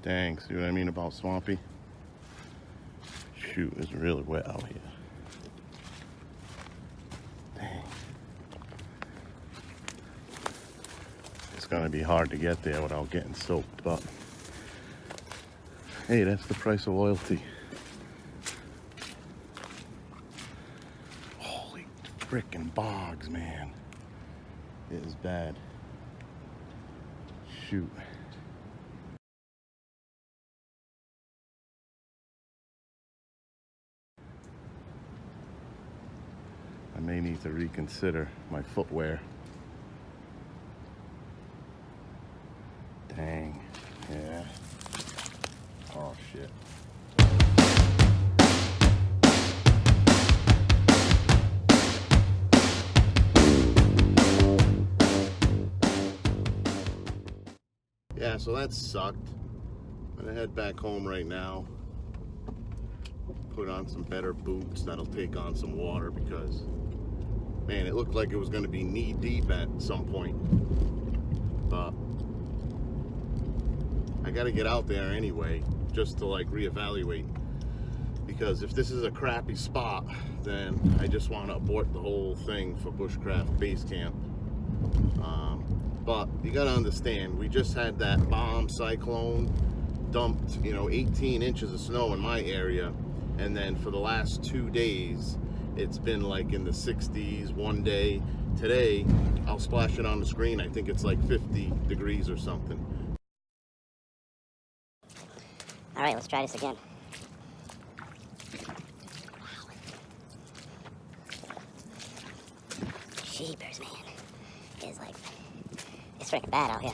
Dang, see what I mean about swampy? Shoot, it's really wet out here. Dang. It's gonna be hard to get there without getting soaked, but hey, that's the price of loyalty. Holy frickin' bogs, man. It is bad. Shoot. I may need to reconsider my footwear. Dang, yeah. Oh shit. Yeah, so that sucked. I'm gonna head back home right now. Put on some better boots that'll take on some water because, man, it looked like it was gonna be knee deep at some point. But I gotta get out there anyway, just to like reevaluate. Because if this is a crappy spot, then I just want to abort the whole thing for Bushcraft Basecamp. But you gotta understand, we just had that bomb cyclone, dumped 18 inches of snow in my area, and then for the last 2 days it's been like in the 60s one day. Today I'll splash it on the screen, I think it's like 50 degrees or something. All right, let's try this again. Jeepers, man. It's freaking bad out here.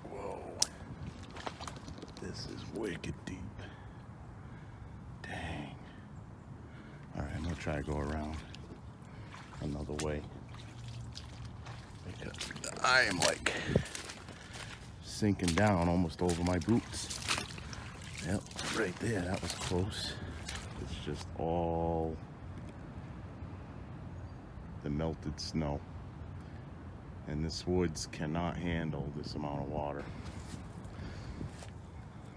Whoa. This is wicked deep. Dang. All right, I'm gonna try to go around another way because I am like sinking down almost over my boots. Yep, right there, that was close. It's just all the melted snow. And this woods cannot handle this amount of water.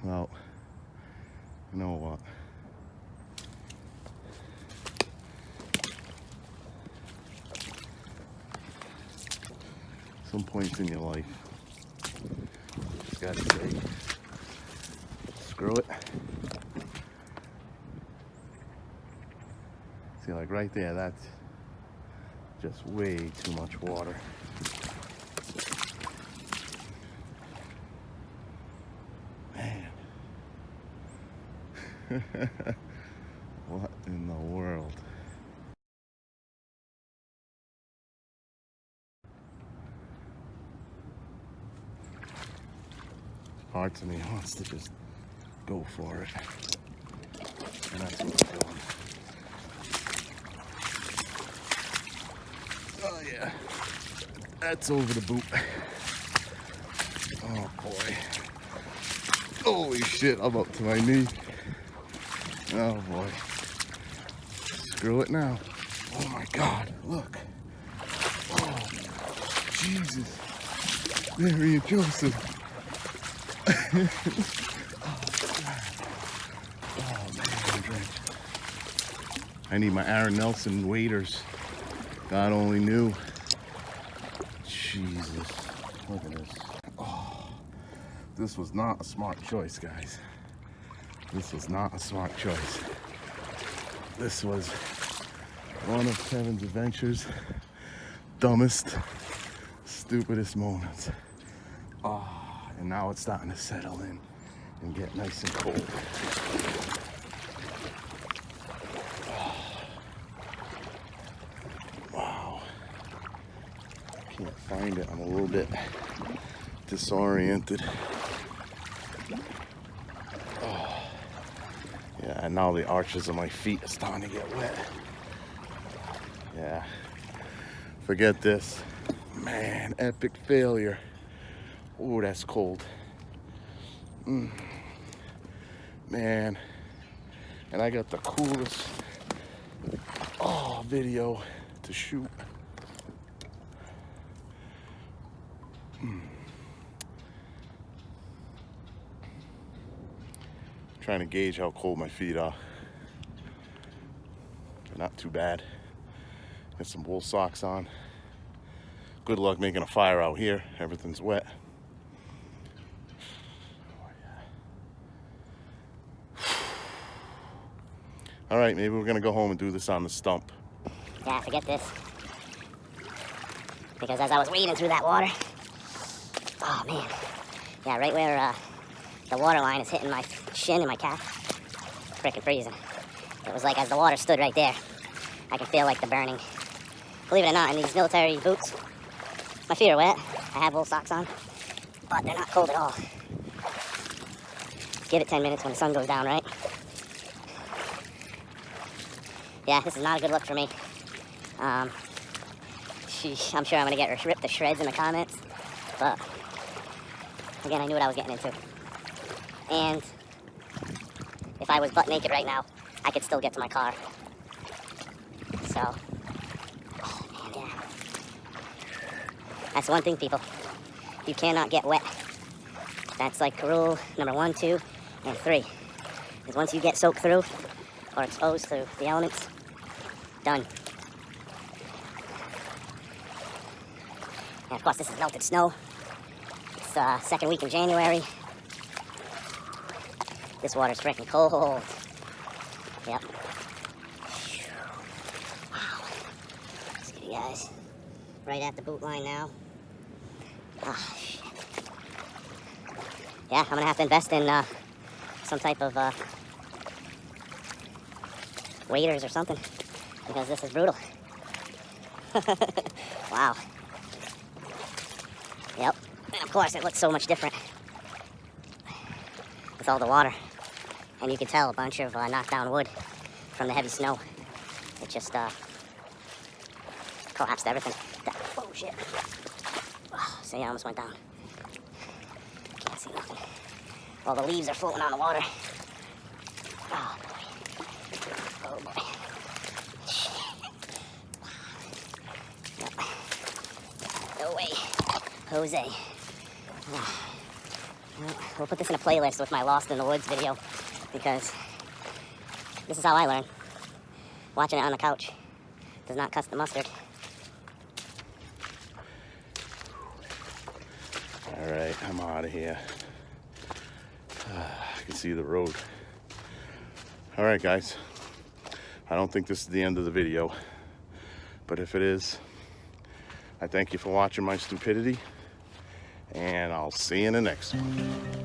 Well, you know what? Some points in your life, you just gotta say, screw it. See, like right there, that's just way too much water. Man. What in the world? Parts of me wants to just go for it. And that's what I'm doing. Oh yeah. That's over the boot. Oh boy. Holy shit, I'm up to my knee. Oh boy. Screw it now. Oh my god, look. Oh, Jesus. Mary and Joseph. Oh man, I'm drenched. I need my Aaron Nelson waders. God only knew. Jesus, look at this. Oh, this was not a smart choice, guys. This was not a smart choice. This was one of Kevin's adventures, dumbest, stupidest moments. Oh, and now it's starting to settle in and get nice and cold. Oh. Wow. I can't find it. I'm a little bit disoriented. Oh. Yeah, and now the arches of my feet are starting to get wet. Yeah. Forget this. Man, epic failure. Oh, that's cold. Man. And I got the coolest video to shoot. Trying to gauge how cold my feet are. They're not too bad. Got some wool socks on. Good luck making a fire out here. Everything's wet. All right, maybe we're gonna go home and do this on the stump. Yeah, forget this. Because as I was wading through that water, oh man, yeah, right where the water line is hitting my shin and my calf, freaking freezing. It was like as the water stood right there, I could feel like the burning. Believe it or not, in these military boots, my feet are wet. I have wool socks on, but they're not cold at all. Give it 10 minutes when the sun goes down, right? Yeah, this is not a good look for me. Sheesh, I'm sure I'm gonna get ripped to shreds in the comments, but again, I knew what I was getting into. And if I was butt naked right now, I could still get to my car. So, oh man, yeah. That's one thing, people. You cannot get wet. That's like rule number 1, 2, and 3. Because once you get soaked through or exposed to the elements, done. And of course, this is melted snow. It's second week in January. This water's freaking cold. Yep. Wow. Let's get you guys right at the boot line now. Ah, shit. Yeah, I'm gonna have to invest in some type of waders or something, because this is brutal. Wow. Yep. And of course, it looks so much different with all the water. And you can tell a bunch of knocked down wood from the heavy snow. It just collapsed everything. Oh, shit. Oh, see, I almost went down. Can't see nothing. All the leaves are floating on the water. Oh, boy. Oh, boy. No way. Jose. We'll put this in a playlist with my Lost in the Woods video, because this is how I learn. Watching it on the couch does not cut the mustard. All right, I'm out of here. I can see the road. All right, guys. I don't think this is the end of the video, but if it is, I thank you for watching my stupidity, and I'll see you in the next one.